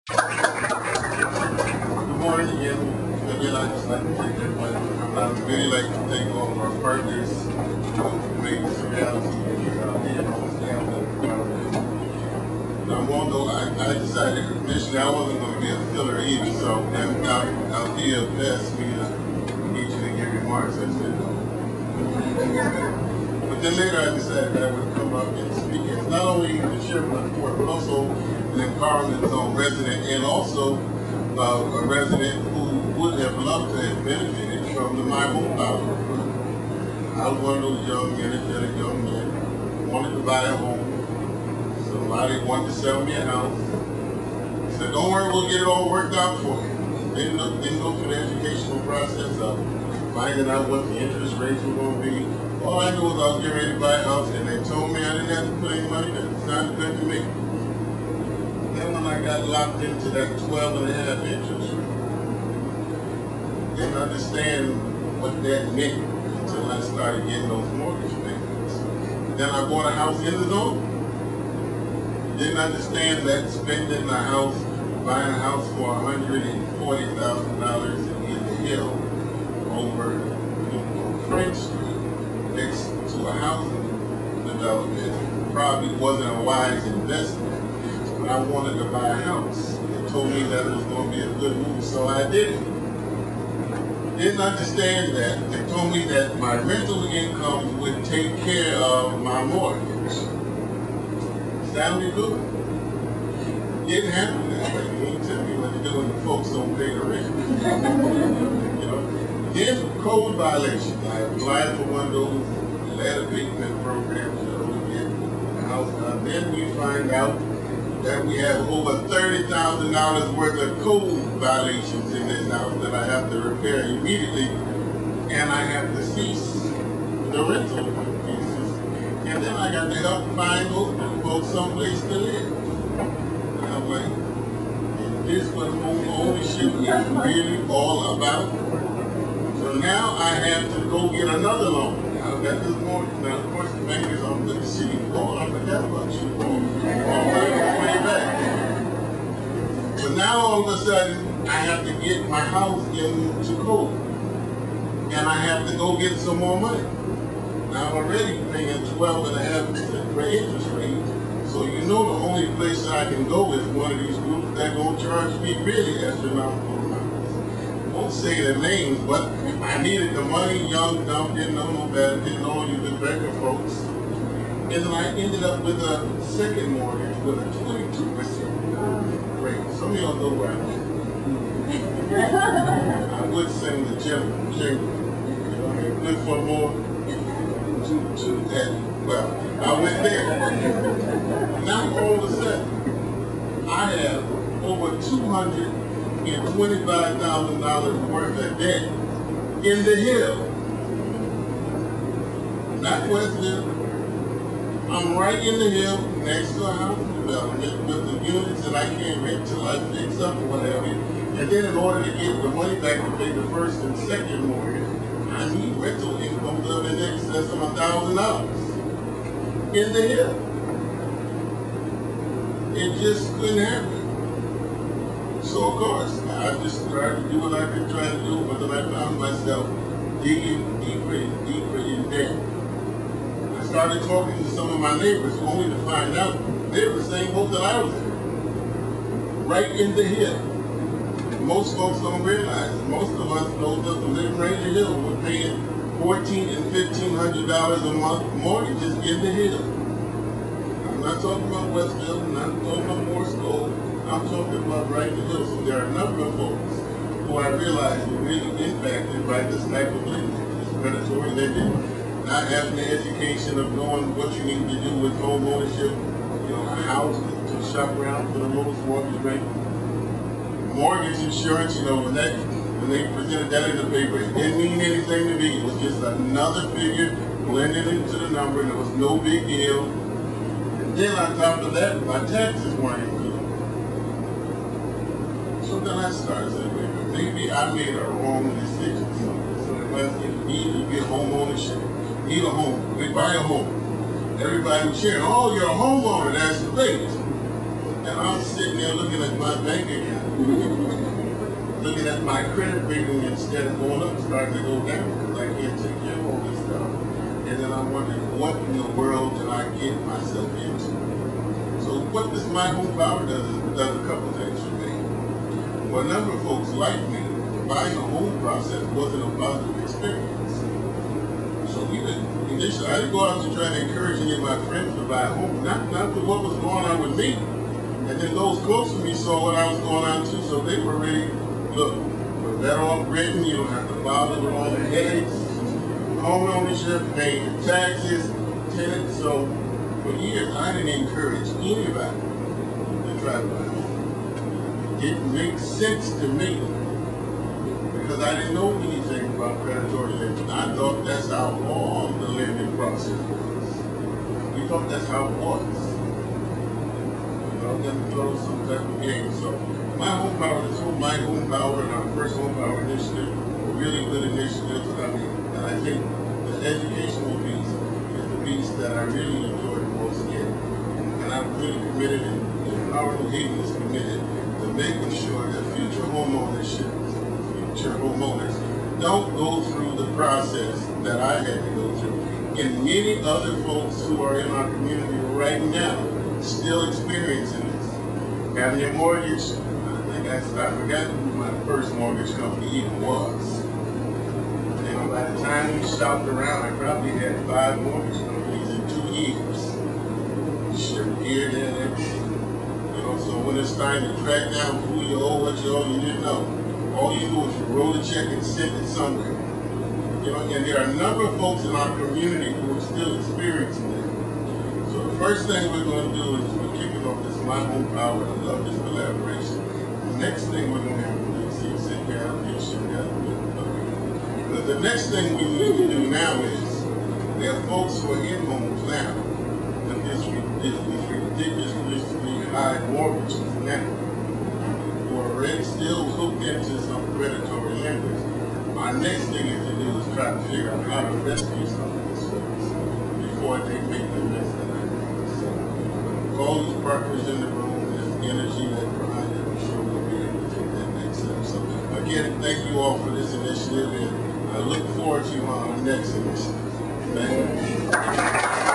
Good morning again. Again, I just like to take that point. I would really like to thank all of our partners who made this a reality here on the Now, although I decided initially I wasn't going to be a filler either, so I'll be a best me to each and give remarks. I said no. But then later I decided that I would come up and speak as not only the chairman of the board, but also an empowerment zone resident and also a resident who would have loved to have benefited from the My Homepower program. I was one of those young, energetic young men who wanted to buy a home. Somebody wanted to sell me a house. I said, don't worry, we'll get it all worked out for you. Didn't go through the educational process of finding out what the interest rates were going to be. All I knew was I was getting ready to buy a house, and they told me I didn't have to put any money down. It sounded good to me. Then when I got locked into that 12.5 interest rate, didn't understand what that meant until I started getting those mortgage payments. Then I bought a house in the zone. Didn't understand that spending a house, buying a house for $140,000 in the hill over French Street next to a housing development probably wasn't a wise investment. But I wanted to buy a house. They told me that it was going to be a good move, so I did it. Didn't understand that. They told me that my rental income would take care of my mortgage. Sounded good. Didn't happen that way. You ain't tell me what to do when the folks don't pay the rent. You know. Then code violations. I applied for one of those lead abatement programs to get the house done. Then we find out that we have over $30,000 worth of code violations in this house that I have to repair immediately, and I have to cease the rental pieces. And then I got to help find those folks someplace to live. And I'm like, is this what home ownership is really all about? So now I have to go get another loan. I've got this mortgage. Now, of course, the bank is on the city. Oh, I forgot about you. Way back. But now all of a sudden, I have to get my house into code. And I have to go get some more money. Now, I'm already paying 12.5% for interest rate. So you know the only place that I can go is one of these groups that are going to charge me really astronomical amounts. I won't say their names, but I needed the money, young, dumb, didn't know no better, didn't know any of the beggar folks. And then I ended up with a second mortgage with a 22% rate. Some of y'all know where I'm at. I would sing the jingle. Good for more. To that. Well, I went there. Now all of a sudden, I have over $225,000 worth of debt in the hill. Not Westville. I'm right in the hill next to a house development with the units that I can't rent till I fix up or whatever. And then in order to get the money back to pay the first and second mortgage, I need rental income of in excess of $1,000 in the hill. It just couldn't happen. So of course, I just tried to do what I could try to do, but then I found myself digging deeper and deeper in debt. I started talking to some of my neighbors, only to find out they were the same boat that I was in, right in the hill. Most folks don't realize it. Most of us, those of us who live right in the hill, were paying $1,400 and $1,500 a month mortgages in the hill. I'm not talking about Westville, I'm not talking about Morse Code, I'm talking about right in the hill. So there are a number of folks who I realize were really impacted by this type of lending, this predatory lending, not having the education of knowing what you need to do with home ownership, a house to shop around for the lowest mortgage rate. Mortgage insurance, when they presented that in the paper, it didn't mean anything to me. It was just another figure blended into the number, and it was no big deal. And then on top of that, my taxes weren't included. So then I started saying, maybe I made a wrong decision. So if I need to get home ownership, need a home, we buy a home. Everybody was cheering, oh, you're a homeowner, that's great. And I'm sitting there looking at my bank account, looking at my credit rating instead of going up, starting to go down because I can't take care of all this stuff. And then I'm wondering, what in the world did I get myself into? So what this My Homepower does is it does a couple things for me. Well, a number of folks like me, buying a home process wasn't a positive experience. So initially, I didn't go out to try to encourage any of my friends to buy a home, not with what was going on with me. And then those close to me saw what I was going on too, so they were ready, look, we're better off renting, you don't have to bother with all the headaches, home ownership, paying your taxes, tenants. So for years, I didn't encourage anybody to try to buy a home. It didn't make sense to me because I didn't know anything about predatory lending. I thought that's how all the lending process was. We thought that's how it was. Them throw some type of game. So My Homepower, this whole My Homepower and our first Homepower initiative were really good initiatives. And I think the educational piece is the piece that I really enjoyed the most again. And I'm really committed, and Power New Haven is committed to making sure that future homeowners don't go through the process that I had to go through. And many other folks who are in our community right now still experiencing this. Having a mortgage, I forgot who my first mortgage company even was. And by the time we shopped around, I probably had 5 mortgage companies in 2 years. Shipped here, there, and everything. You know, so when it's time to track down who you owe, what you owe, you didn't know. All you do is you wrote a check and sent it somewhere. You know, and there are a number of folks in our community who are still experiencing that. So the first thing we're going to do is we're kicking off this My Homepower. I love this collaboration. The next thing we're going to have to do is sit down and shit down. But the next thing we need to do now is there are folks who are in homes now with these ridiculously high mortgages now who are already still hooked into some predatory lenders. Our next thing is to do is try to figure out how to rescue some of these folks before they make the mess that I do. So, all these partners in the room, there's energy that behind it. I'm sure we'll be able to take that next step. So, again, thank you all for this initiative, and I look forward to our next initiative. Thank you.